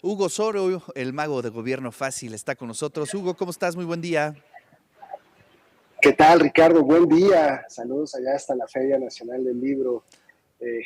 Hugo Soro, el mago de Gobierno Fácil, está con nosotros. Hugo, ¿cómo estás? Muy buen día. ¿Qué tal, Ricardo? Buen día. Saludos allá hasta la Feria Nacional del Libro. Eh,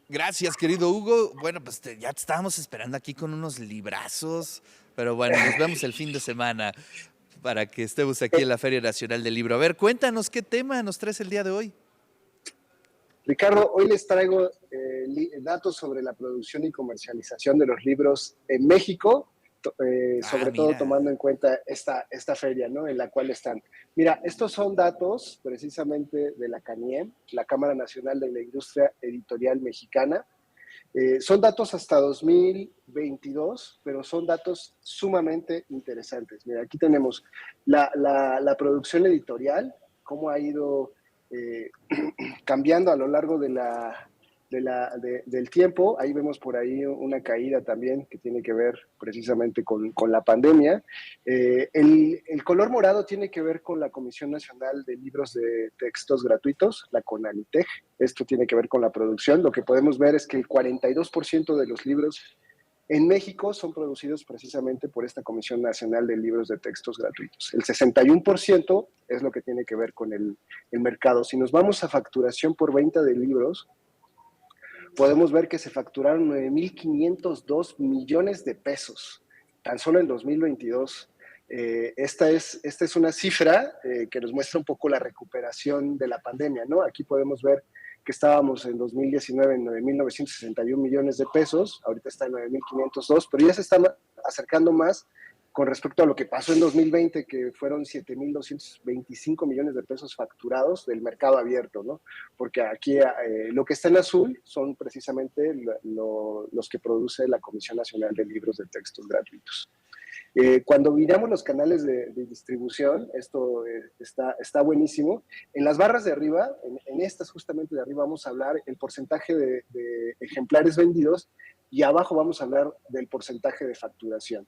Gracias, querido Hugo. Bueno, pues ya te estábamos esperando aquí con unos librazos, pero bueno, nos vemos el fin de semana para que estemos aquí en la Feria Nacional del Libro. A ver, cuéntanos qué tema nos traes el día de hoy. Ricardo, hoy les traigo datos sobre la producción y comercialización de los libros en México, Ah, sobre todo mira. tomando en cuenta esta feria, ¿no?, en la cual están. Mira, estos son datos precisamente de la CANIEM, la Cámara Nacional de la Industria Editorial Mexicana. Son datos hasta 2022, pero son datos sumamente interesantes. Mira, aquí tenemos la producción editorial, cómo ha ido eh, cambiando a lo largo del tiempo. Ahí vemos por ahí una caída también que tiene que ver precisamente con la pandemia. El color morado tiene que ver con la Comisión Nacional de Libros de Textos Gratuitos, la CONALITEG. Esto tiene que ver con la producción. Lo que podemos ver es que el 42% de los libros en México son producidos precisamente por esta Comisión Nacional de Libros de Textos Gratuitos. El 61% es lo que tiene que ver con el mercado. Si nos vamos a facturación por venta de libros, podemos ver que se facturaron 9.502 millones de pesos, tan solo en 2022. Esta es una cifra que nos muestra un poco la recuperación de la pandemia, ¿no? Aquí podemos ver que estábamos en 2019 en 9.961 millones de pesos, ahorita está en 9.502, pero ya se está acercando más con respecto a lo que pasó en 2020, que fueron 7.225 millones de pesos facturados del mercado abierto, ¿no? Porque aquí lo que está en azul son precisamente los que produce la Comisión Nacional de Libros de Textos Gratuitos. Cuando miramos los canales de distribución, esto está buenísimo. En las barras de arriba, en estas justamente de arriba, vamos a hablar el porcentaje de ejemplares vendidos y abajo vamos a hablar del porcentaje de facturación.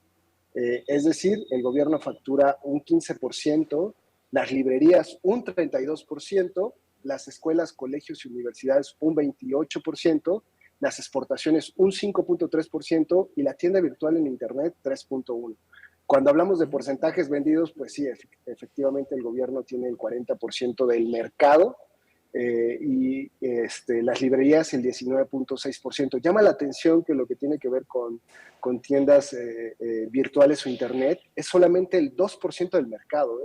Es decir, el gobierno factura un 15%, las librerías un 32%, las escuelas, colegios y universidades un 28%, las exportaciones un 5.3% y la tienda virtual en Internet 3.1%. Cuando hablamos de porcentajes vendidos, pues sí, efectivamente el gobierno tiene el 40% del mercado y las librerías el 19.6%. Llama la atención que lo que tiene que ver con tiendas virtuales o internet es solamente el 2% del mercado.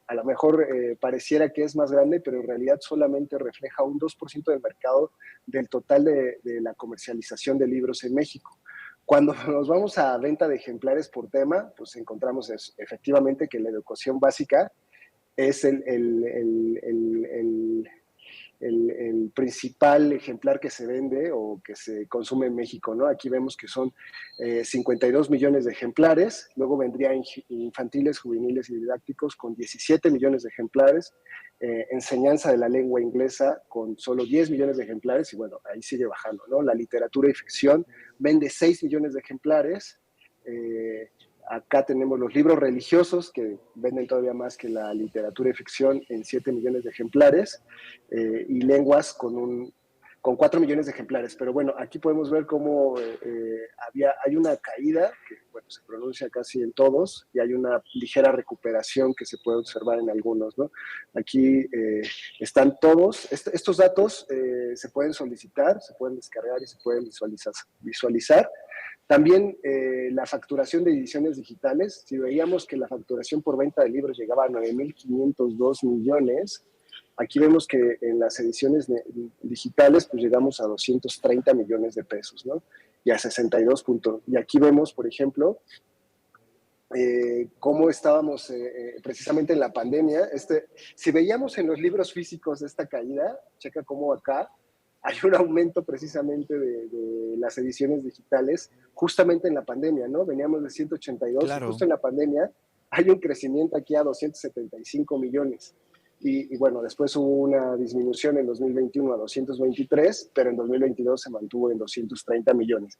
A lo mejor pareciera que es más grande, pero en realidad solamente refleja un 2% del mercado del total de la comercialización de libros en México. Cuando nos vamos a venta de ejemplares por tema, pues encontramos efectivamente que la educación básica es el principal ejemplar que se vende o que se consume en México, ¿no? Aquí vemos que son 52 millones de ejemplares, luego vendría infantiles, juveniles y didácticos con 17 millones de ejemplares, enseñanza de la lengua inglesa con solo 10 millones de ejemplares y bueno, ahí sigue bajando, ¿no? La literatura y ficción vende 6 millones de ejemplares, acá tenemos los libros religiosos que venden todavía más que la literatura y ficción en 7 millones de ejemplares y lenguas con 4 millones de ejemplares. Pero bueno, aquí podemos ver cómo hay una caída que bueno, se pronuncia casi en todos y hay una ligera recuperación que se puede observar en algunos, ¿no? Aquí están todos. Estos datos se pueden solicitar, se pueden descargar y se pueden visualizar. También la facturación de ediciones digitales, si veíamos que la facturación por venta de libros llegaba a 9.502 millones, aquí vemos que en las ediciones digitales pues llegamos a 230 millones de pesos, ¿no? Y a 62 puntos. Y aquí vemos, por ejemplo, cómo estábamos precisamente en la pandemia. Si veíamos en los libros físicos esta caída, checa cómo acá hay un aumento precisamente de las ediciones digitales justamente en la pandemia, ¿no? Veníamos de 182 y Claro. justo en la pandemia hay un crecimiento aquí a 275 millones. Y bueno, después hubo una disminución en 2021 a 223, pero en 2022 se mantuvo en 230 millones.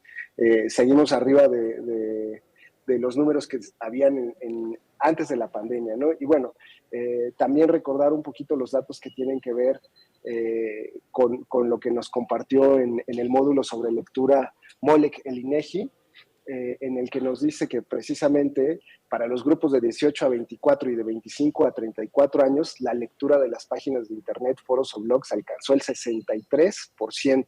Seguimos arriba de los números que habían antes de la pandemia, ¿no? Y bueno, también recordar un poquito los datos que tienen que ver con lo que nos compartió en el módulo sobre lectura Molec, el INEGI, en el que nos dice que precisamente para los grupos de 18 a 24 y de 25 a 34 años, la lectura de las páginas de internet, foros o blogs alcanzó el 63%,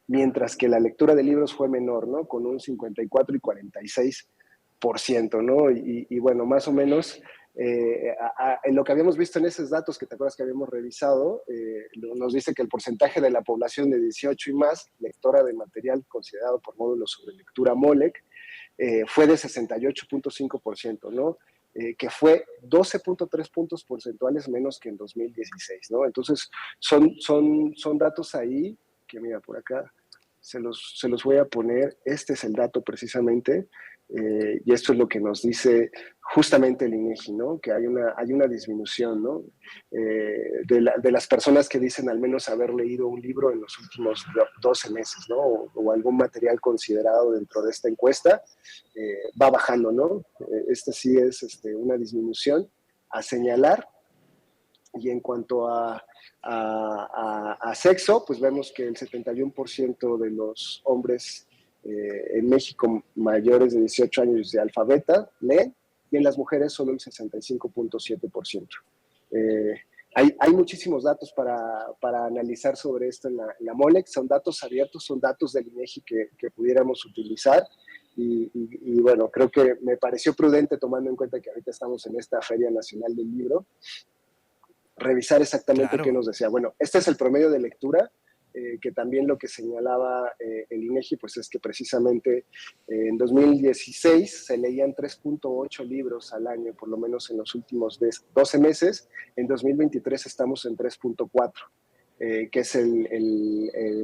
mientras que la lectura de libros fue menor, ¿no? Con un 54 y 46%, ¿no? Y bueno, más o menos en lo que habíamos visto en esos datos que te acuerdas que habíamos revisado, nos dice que el porcentaje de la población de 18 y más, lectora de material considerado por módulos sobre lectura MOLEC, fue de 68.5%, ¿no? Que fue 12.3 puntos porcentuales menos que en 2016, ¿no? Entonces, son datos ahí que, mira, por acá se los voy a poner. Este es el dato precisamente, y esto es lo que nos dice justamente el INEGI, ¿no? Que hay una disminución, ¿no? De las personas que dicen al menos haber leído un libro en los últimos 12 meses, ¿no? O algún material considerado dentro de esta encuesta, va bajando, ¿no? Esta sí es una disminución a señalar. Y en cuanto a sexo, pues vemos que el 71% de los hombres en México mayores de 18 años de alfabeta leen, y en las mujeres solo el 65.7%. Hay muchísimos datos para analizar sobre esto en la MOLEC. Son datos abiertos, son datos del INEGI que pudiéramos utilizar. Y bueno, creo que me pareció prudente, tomando en cuenta que ahorita estamos en esta Feria Nacional del Libro, revisar exactamente qué Claro. nos decía. Bueno, este es el promedio de lectura, que también lo que señalaba el INEGI, pues es que precisamente en 2016 se leían 3.8 libros al año, por lo menos en los últimos 12 meses. En 2023 estamos en 3.4. Que es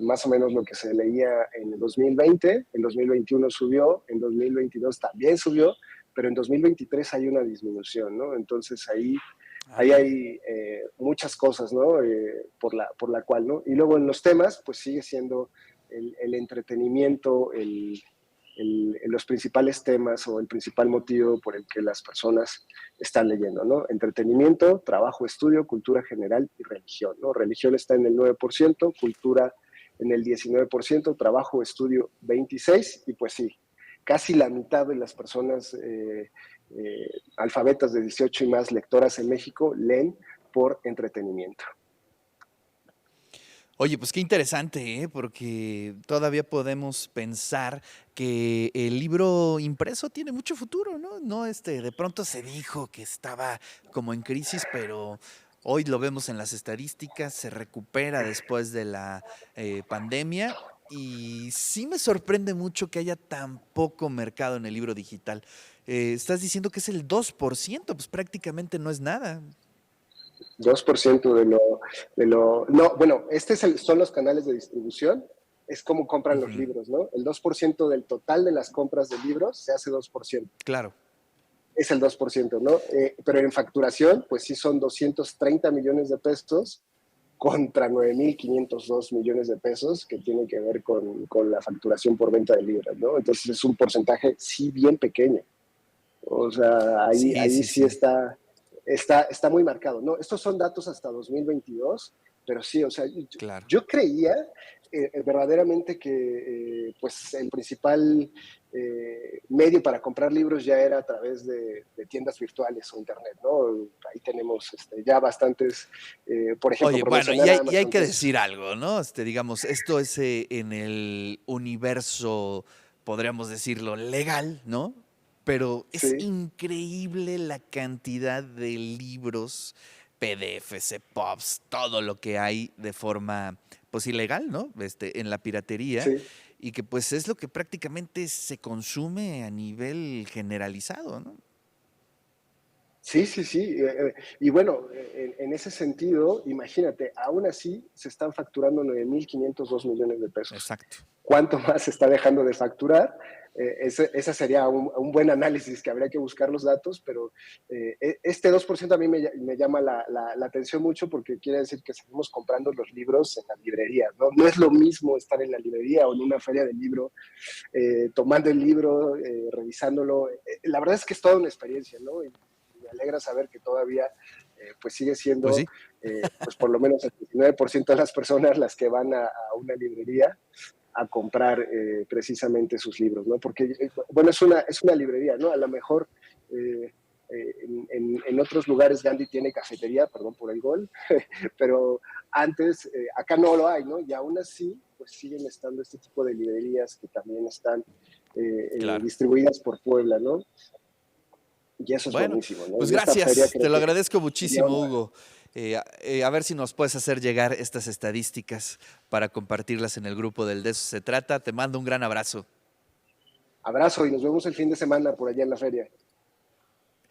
más o menos lo que se leía en el 2020, en 2021 subió, en 2022 también subió, pero en 2023 hay una disminución, ¿no? Entonces Ah, ahí bien. hay muchas cosas, ¿no? Por la cual, ¿no? Y luego en los temas, pues sigue siendo el entretenimiento, los principales temas o el principal motivo por el que las personas están leyendo, ¿no? Entretenimiento, trabajo, estudio, cultura general y religión, ¿no? Religión está en el 9%, cultura en el 19%, trabajo, estudio 26%, y pues sí, casi la mitad de las personas alfabetas de 18 y más lectoras en México leen por entretenimiento. Oye, pues qué interesante, ¿eh? Porque todavía podemos pensar que el libro impreso tiene mucho futuro, ¿no? No, de pronto se dijo que estaba como en crisis, pero hoy lo vemos en las estadísticas, se recupera después de la pandemia. Y sí me sorprende mucho que haya tan poco mercado en el libro digital. Estás diciendo que es el 2%, pues prácticamente no es nada. 2% no, bueno, son los canales de distribución, es como compran los Ujú, libros, ¿no? El 2% del total de las compras de libros se hace 2%. claro. Es el 2%, ¿no? Pero en facturación, pues sí son 230 millones de pesos contra 9.502 millones de pesos, que tiene que ver con la facturación por venta de libros, ¿no? Entonces es un porcentaje sí bien pequeño. O sea, Sí, ahí sí, sí sí, está muy marcado. No, estos son datos hasta 2022, pero sí, o sea, claro. yo creía verdaderamente que pues el principal medio para comprar libros ya era a través de tiendas virtuales o internet, ¿no? Ahí tenemos ya bastantes, por ejemplo, Oye, por bueno, mencionar a y hay Amazon, que que es, decir algo, ¿no? Digamos, esto es en el universo, podríamos decirlo, legal, ¿no? Pero es sí, increíble la cantidad de libros, PDFs, EPUBs, todo lo que hay de forma, pues, ilegal, ¿no? En la piratería, sí. y que pues es lo que prácticamente se consume a nivel generalizado, ¿no? Sí, sí, sí. Y bueno, en ese sentido, imagínate, aún así se están facturando 9.502 millones de pesos. Exacto. ¿Cuánto más se está dejando de facturar? Ese sería un buen análisis, que habría que buscar los datos, pero este 2% a mí me llama la atención mucho, porque quiere decir que seguimos comprando los libros en las librerías, ¿no? No es lo mismo estar en la librería o en una feria del libro, tomando el libro, revisándolo. La verdad es que es toda una experiencia, ¿no? Y me alegra saber que todavía pues sigue Pues siendo sí. pues por lo menos el 19% de las personas las que van a una librería, a comprar precisamente sus libros, ¿no? Porque, bueno, es una librería, ¿no? A lo mejor en otros lugares Gandhi tiene cafetería, perdón por el gol, pero antes, acá no lo hay, ¿no? Y aún así, pues siguen estando este tipo de librerías que también están Claro. distribuidas por Puebla, ¿no? Y eso es Bueno, buenísimo, ¿no? pues Y esta feria gracias, creo te lo que agradezco sería muchísimo, Hugo. A ver si nos puedes hacer llegar estas estadísticas para compartirlas en el grupo del De eso se trata. Te mando un gran abrazo. abrazo y nos vemos el fin de semana por allá en la feria.